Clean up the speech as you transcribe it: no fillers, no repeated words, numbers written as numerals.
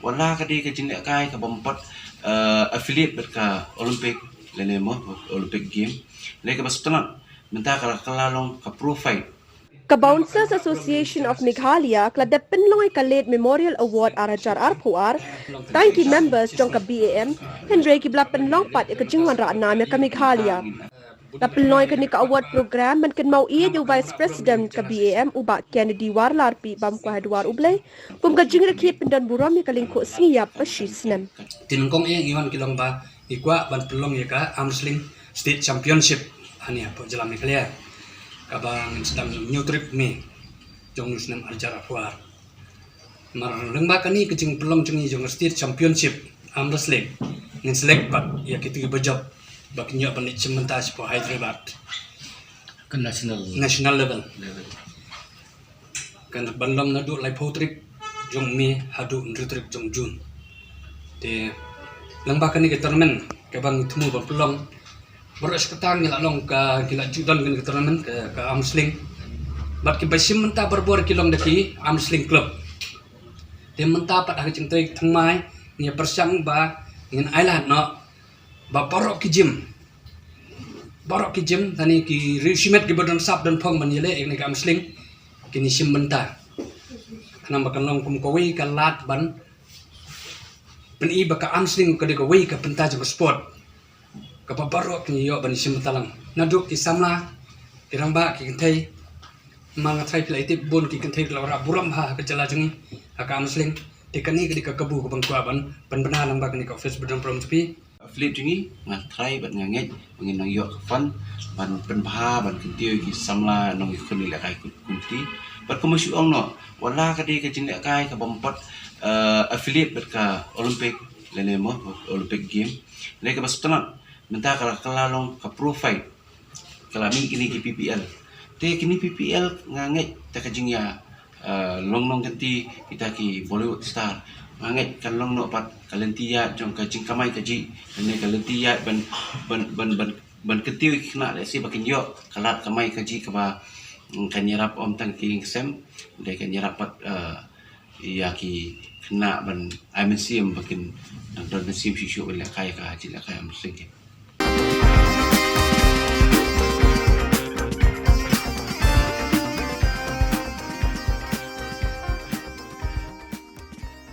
wala ka di ka jinle kai ka bompat affiliate ber ka Olympic lene mo Olympic game le ka bastana menta ka kalalong ka profile Ka Bouncers Association of Meghalaya kla depen longai ka late Memorial Award arajar arpuar thank you members jong ka BAM Hendra ki blapen longpat ka jingwan ra na ka Meghalaya Dapen longai ka ni ka award program man kan mau ia jo vice president ka BAM uba Kennedy Warlar pi bam ko hadwar ublay pum ka jingra ki pendan buram ka lingko sngiyap pasisnem tinengkong iwan kilong ba ikwa ban pelong ya ka Armsling State Championship ani apa jalan Meghalaya kabang sedang new trip me jong nusnem arjar afwar mar lengba kani kecing pelong cengi jong State Championship Armsling ngin select bat ya kitu bejob bak nyo ban cementas po Hyderabad ke national level kan bandam nadu lai po trip jong me hadu trip jong Jun te lengba kani ke tournament kabang temu ban pelong beres ketang gila long ka gila judan ke tournament ke Armsling bat ki basim menta berbor kilong daki Armsling club te menta pat ha cingtai thangmai ni persang ba ngin ailat no ba barok ki gym tani ki resimet ki badan sap dan phong man yele ek ni Armsling kini sim menta kanam bakan long kum ko wi ka lat ban pen i baka Armsling ka de ko wi ka pentaj ko sport ka barok ni yo ban sim talang naduk ki samla kiramba ki kentai manga trai play tip bon ki kentai la buram ha ka jala jeng ka Armsling tekani ki ka kabu ko bang kuaban ban bana lamba ni ka office badam prom tepi flip jingi ngat try bat nganget mengin nang yok fan ban penbha ban kintiu ki samla nang khuni la kai kunti bat komusi ong no wala ka di ka jinle kai ka bompat affiliate bat ka Olympic lene mo Olympic game le ka bastana menta ka kalalong ka profile kalami kini ki PPL te kini PPL nganget ta ka jingya long long ganti kita ki Bollywood star manget kan long no pat kalentia jong ka jing kamai ka ji ne kalentia ban ketiu kena le si bakin yo kalat kamai ka ji ka ba kan nyerap om tang ki sem de kan nyerap pat ya ki kena ban I mean sim bakin don sim shishu le kai ka ji le kai am sing